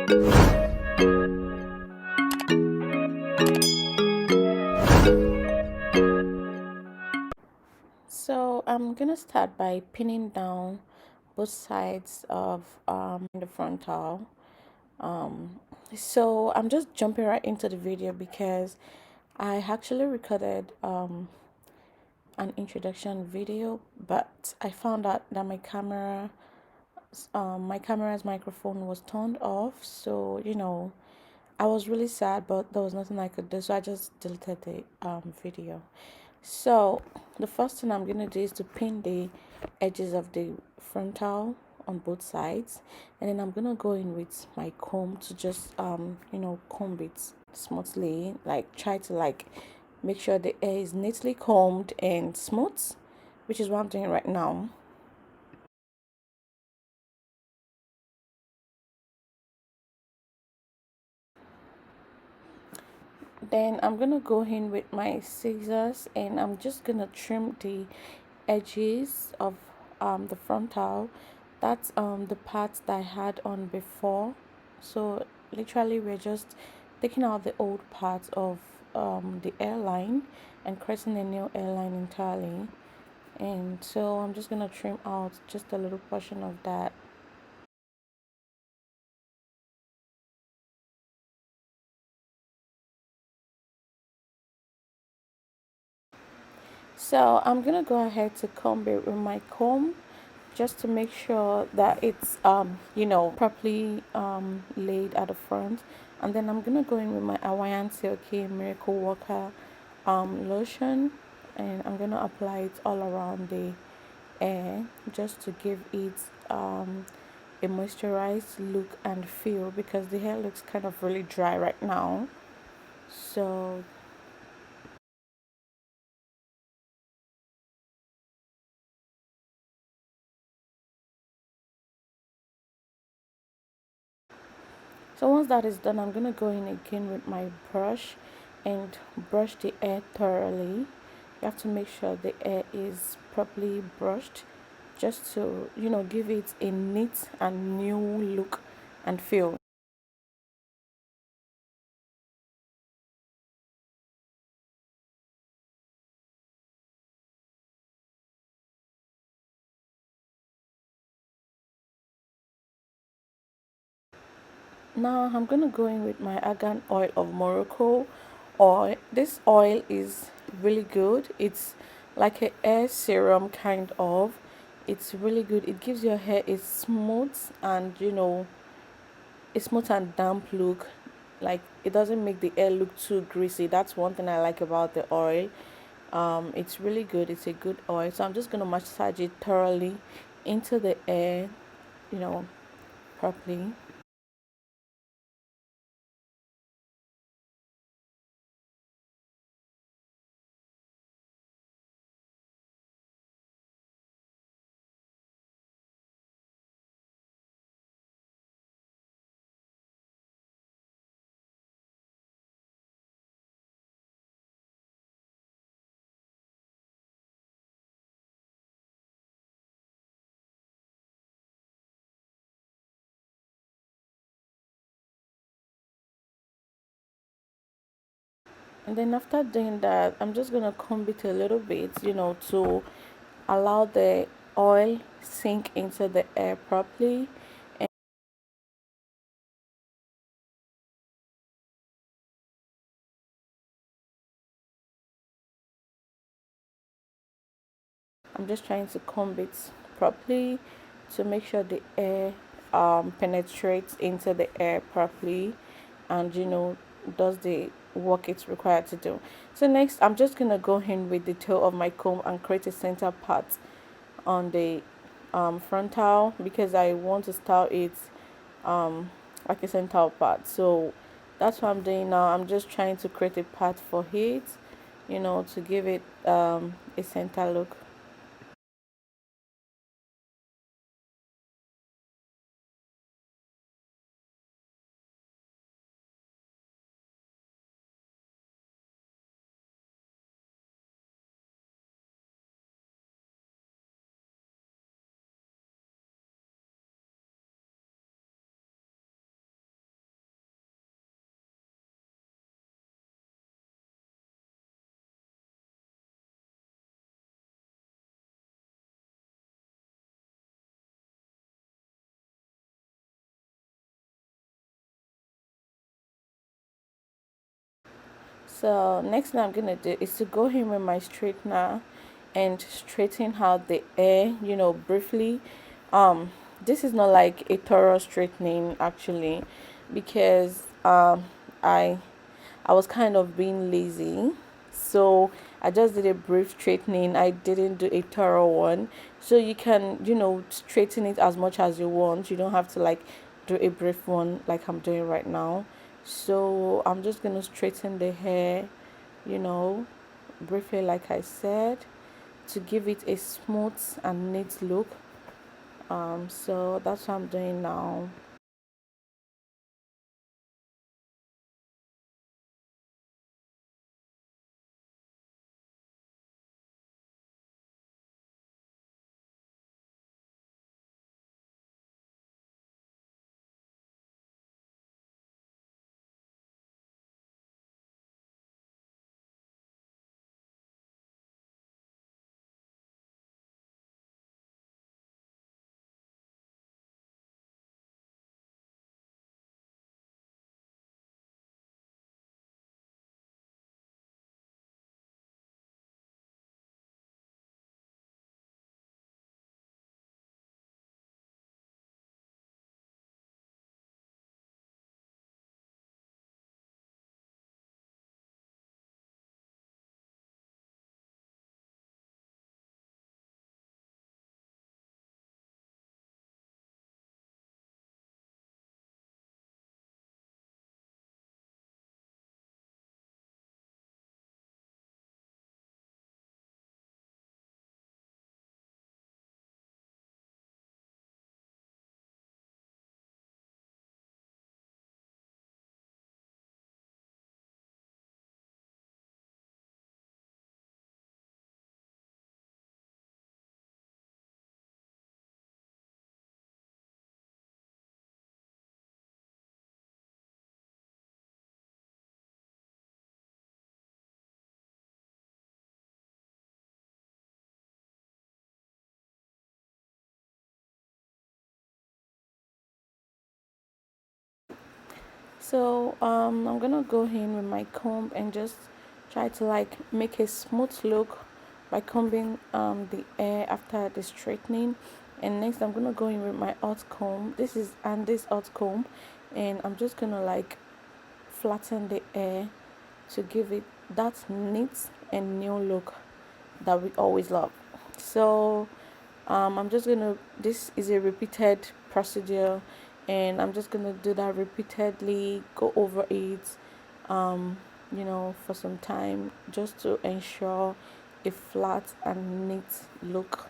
So I'm gonna start by pinning down both sides of the frontal. Um, so I'm just jumping right into the video because I actually recorded an introduction video, but I found out that my camera's microphone was turned off. So I was really sad, but there was nothing I could do, so I just deleted the video. So the first thing I'm gonna do is to pin the edges of the frontal on both sides, and then I'm gonna go in with my comb to just comb it smoothly, like try to make sure the hair is neatly combed and smooth, which is what I'm doing right now. Then I'm gonna go in with my scissors and I'm just gonna trim the edges of the frontal. That's the part that I had on before. So literally we're just taking out the old part of the airline and creating a new airline entirely. And so I'm just gonna trim out just a little portion of that. So I'm gonna go ahead to comb it with my comb just to make sure that it's properly laid at the front, and then I'm gonna go in with my Hawaiian Silky Miracle Worker lotion, and I'm gonna apply it all around the hair just to give it a moisturized look and feel, because the hair looks kind of really dry right now. So once that is done, I'm gonna go in again with my brush and brush the hair thoroughly. You have to make sure the hair is properly brushed just to give it a neat and new look and feel. Now I'm gonna go in with my argan oil of Morocco oil. This oil is really good. It's like a hair serum kind of. It's really good. It gives your hair a smooth and a smooth and damp look. Like, it doesn't make the hair look too greasy. That's one thing I like about the oil. It's really good. It's a good oil. So I'm just gonna massage it thoroughly into the hair, you know properly. And then after doing that, I'm just gonna comb it a little bit, to allow the oil sink into the hair properly. And I'm just trying to comb it properly to make sure the air penetrates into the air properly, and does the work it's required to do. So next I'm just gonna go in with the tail of my comb and create a center part on the frontal, because I want to style it um like a center part. So that's what I'm doing now. I'm just trying to create a part for it, to give it a center look. So next thing I'm gonna do is to go in with my straightener and straighten out the hair, briefly. Um, this is not like a thorough straightening actually, because I I was kind of being lazy. So I just did a brief straightening. I didn't do a thorough one. So you can, straighten it as much as you want. You don't have to like do a brief one like I'm doing right now. So I'm just gonna straighten the hair, you know, briefly like I said, to give it a smooth and neat look. So that's what I'm doing now. So I'm gonna go in with my comb and just try to like make a smooth look by combing the hair after the straightening. And next I'm gonna go in with my hot comb. This hot comb, and I'm just gonna like flatten the hair to give it that neat and new look that we always love. So I'm just gonna, this is a repeated procedure, and I'm just gonna do that repeatedly, go over it, for some time, just to ensure a flat and neat look.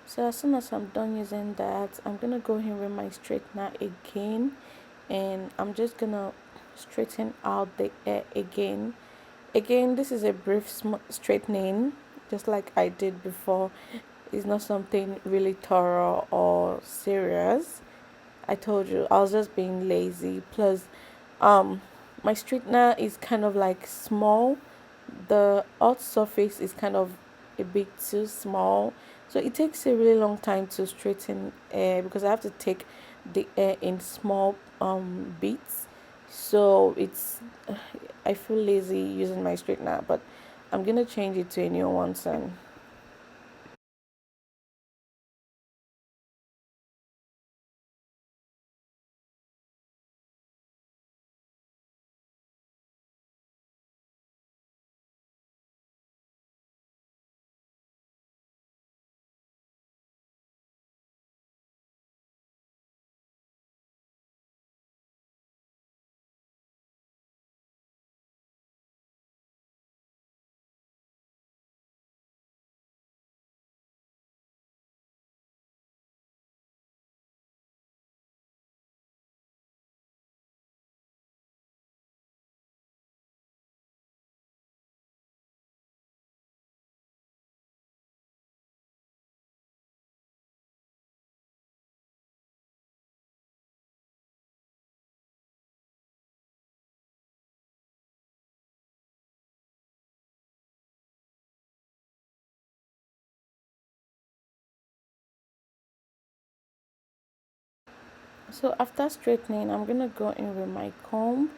So as soon as I'm done using that, I'm gonna go in with my straightener again, and I'm just gonna straighten out the hair again. Again, this is a brief straightening, just like I did before. It's not something really thorough or serious. I told you I was just being lazy. Plus, um, my straightener is kind of like small. The hot surface is kind of a bit too small, so it takes a really long time to straighten hair because I have to take the hair in small bits. So it's I feel lazy using my straightener, but I'm gonna change it to a new one soon. So after straightening, I'm gonna go in with my comb.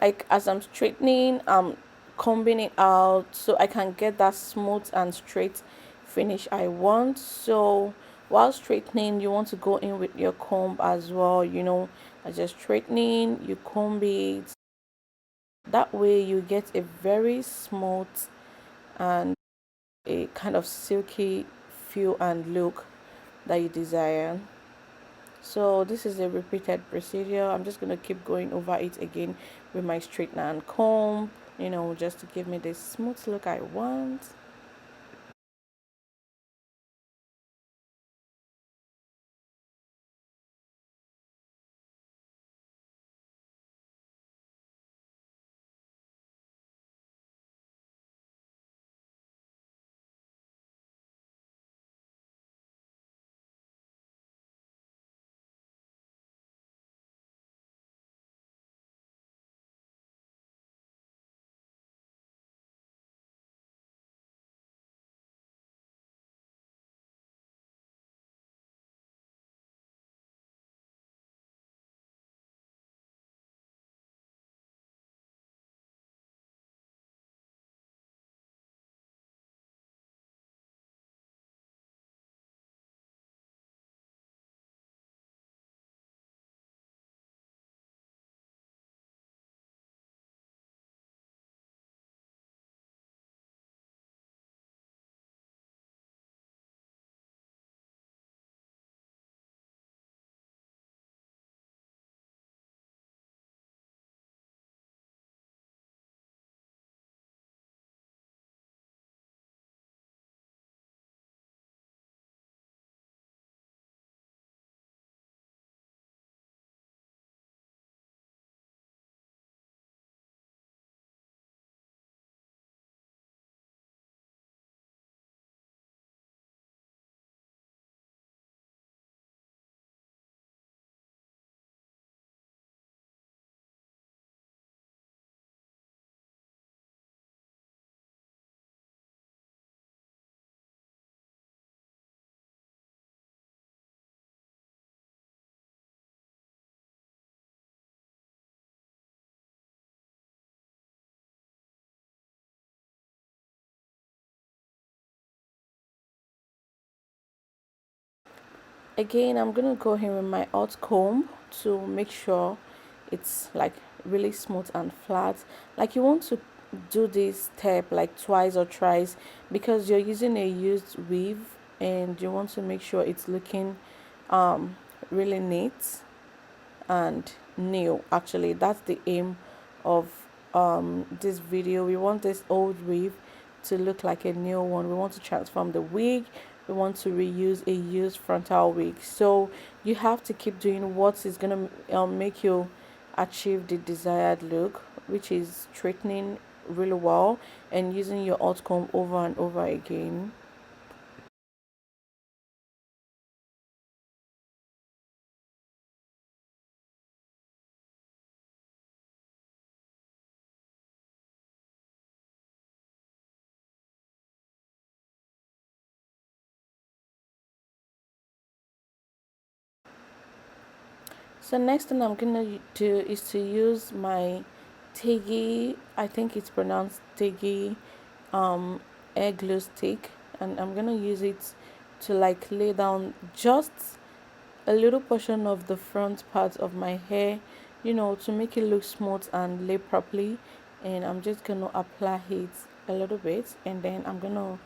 Like as I'm straightening, I'm combing it out so I can get that smooth and straight finish I want. So while straightening, you want to go in with your comb as well. As you're straightening, you comb it. That way, you get a very smooth and a kind of silky feel and look that you desire. So this is a repeated procedure. I'm just going to keep going over it again with my straightener and comb, just to give me the smooth look I want. Again, I'm gonna go in with my hot comb to make sure it's like really smooth and flat. Like you want to do this step like twice or thrice because you're using a used weave and you want to make sure it's looking um really neat and new. Actually, that's the aim of this video. We want this old wig to look like a new one. We want to transform the wig. We want to reuse a used frontal wig. So you have to keep doing what is gonna make you achieve the desired look, which is straightening really well and using your hot comb over and over again. So next thing I'm gonna do is to use my Tiggy, I think it's pronounced Tiggy, um, air glue stick, and I'm gonna use it to like lay down just a little portion of the front part of my hair, to make it look smooth and lay properly. And I'm just gonna apply it a little bit, and then I'm gonna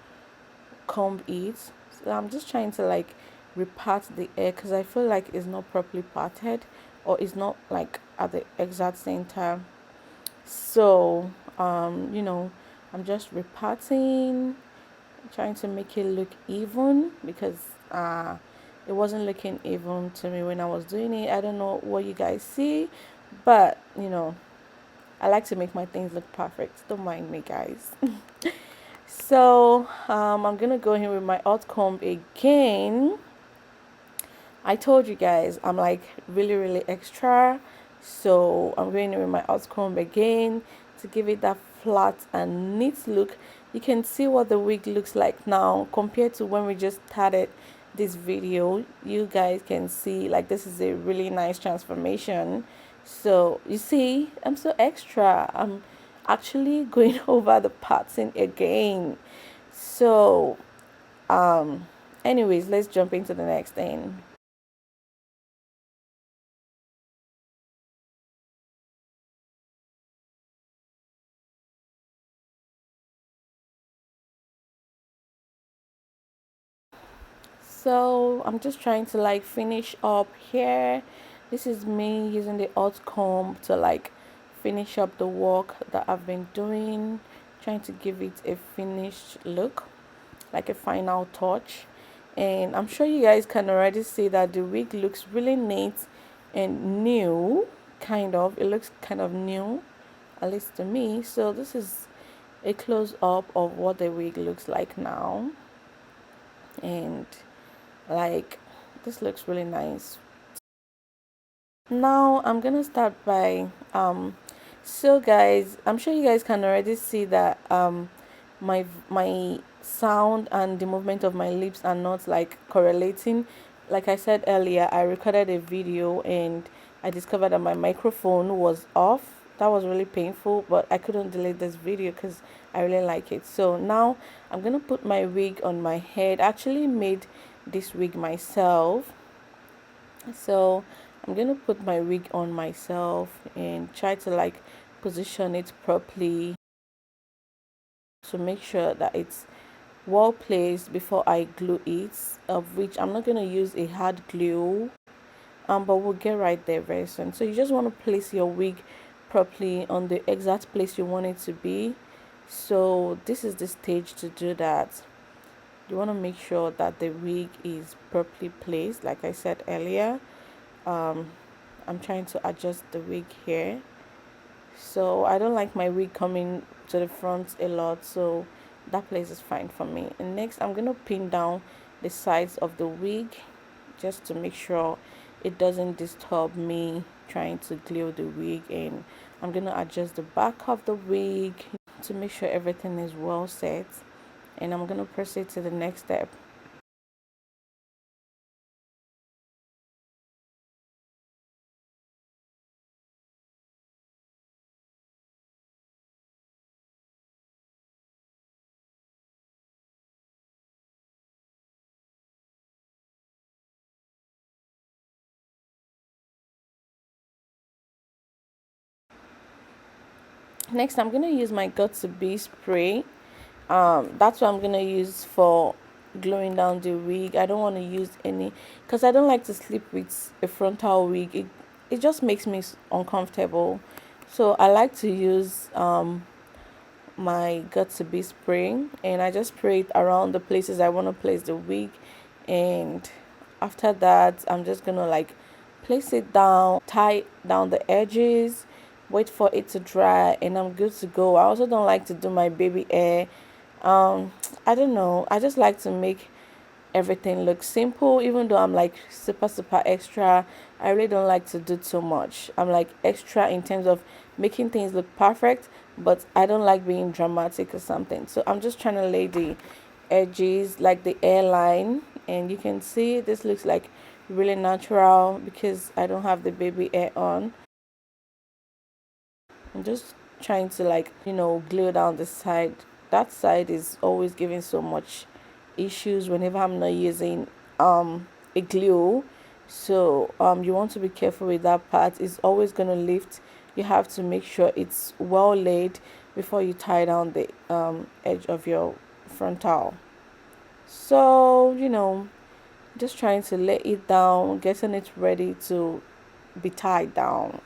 comb it. So I'm just trying to like repart the hair because I feel like it's not properly parted or it's not like at the exact center. So I'm just reparting, trying to make it look even because it wasn't looking even to me when I was doing it. I don't know what you guys see, but I like to make my things look perfect. Don't mind me, guys. So I'm gonna go in with my hot comb again. I told you guys I'm like really really extra, so I'm going in with my hot comb again to give it that flat and neat look. You can see what the wig looks like now compared to when we just started this video, you guys can see like this is a really nice transformation. So you see, I'm so extra. I'm actually going over the pattern again. So um anyways, let's jump into the next thing. So I'm just trying to like finish up here. This is me using the hot comb to like finish up the work that I've been doing, trying to give it a finished look, like a final touch. And I'm sure you guys can already see that the wig looks really neat and new, kind of. It looks kind of new, at least to me. So this is a close up of what the wig looks like now. And like this looks really nice. Now I'm gonna start by so guys, I'm sure you guys can already see that my sound and the movement of my lips are not like correlating. Like I said earlier, I recorded a video and I discovered that my microphone was off. That was really painful, but I couldn't delete this video because I really like it. So now I'm gonna put my wig on my head. I actually made this wig myself, so I'm gonna put my wig on myself and try to like position it properly to make sure that it's well placed before I glue it, of which I'm not gonna use a hard glue, but we'll get right there very soon. So you just want to place your wig properly on the exact place you want it to be. So this is the stage to do that. You want to make sure that the wig is properly placed, like I said earlier. um I'm trying to adjust the wig here. So I don't like my wig coming to the front a lot, so that place is fine for me. And next I'm gonna pin down the sides of the wig just to make sure it doesn't disturb me trying to glue the wig in. I'm gonna adjust the back of the wig to make sure everything is well set, and I'm gonna proceed to the next step. Next I'm gonna use my got to be spray. That's what I'm gonna use for gluing down the wig. I don't want to use any because I don't like to sleep with a frontal wig. It just makes me uncomfortable. So I like to use my got to be spray, and I just spray it around the places I want to place the wig. And after that I'm just gonna like place it down, tie down the edges, wait for it to dry, and I'm good to go. I also don't like to do my baby hair. I don't know, I just like to make everything looks simple. Even though I'm like super extra, I really don't like to do too much. I'm like extra in terms of making things look perfect, but I don't like being dramatic or something. So I'm just trying to lay the edges, like the airline, and you can see this looks like really natural because I don't have the baby hair on. I'm just trying to like, glue down the side. That side is always giving so much issues whenever I'm not using a glue. So you want to be careful with that part. It's always gonna lift. You have to make sure it's well laid before you tie down the edge of your frontal. So just trying to lay it down, getting it ready to be tied down.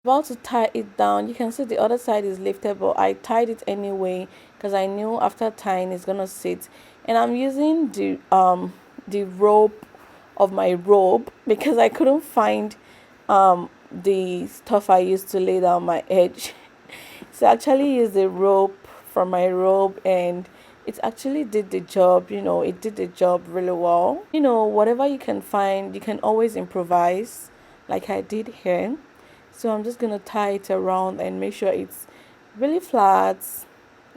About to tie it down. You can see the other side is lifted, but I tied it anyway because I knew after tying it's gonna sit. And I'm using the rope of my robe because I couldn't find the stuff I used to lay down my edge. So I actually used the rope from my robe, and it actually did the job. It did the job really well. Whatever you can find, you can always improvise like I did here. So I'm just gonna tie it around and make sure it's really flat,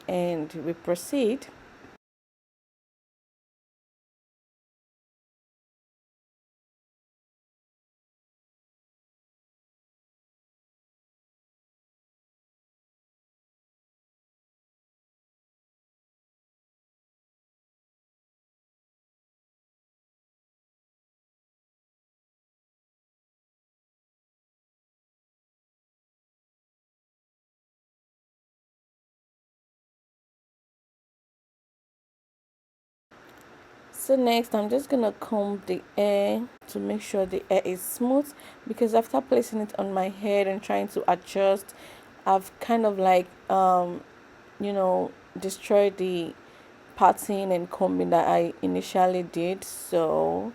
and we proceed. So next I'm just gonna comb the hair to make sure the hair is smooth, because after placing it on my head and trying to adjust, I've kind of like destroyed the parting and combing that I initially did. So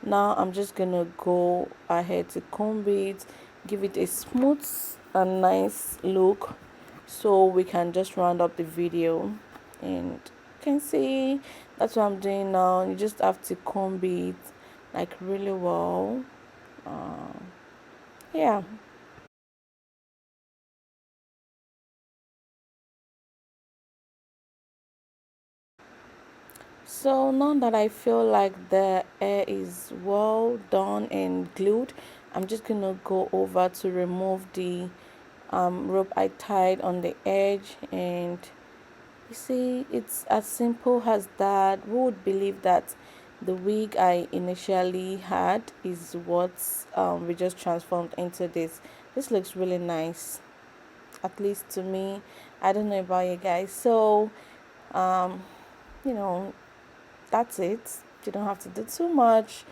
now I'm just gonna go ahead to comb it, give it a smooth and nice look, so we can just round up the video. And you can see that's what I'm doing now. You just have to comb it like really well. uh, yeah. So now that I feel like the hair is well done and glued, I'm just gonna go over to remove the rope I tied on the edge. And you see, it's as simple as that. Who would believe that the wig I initially had is what we just transformed into this. This looks really nice, at least to me. I don't know about you guys. So um you know that's it. You don't have to do too much.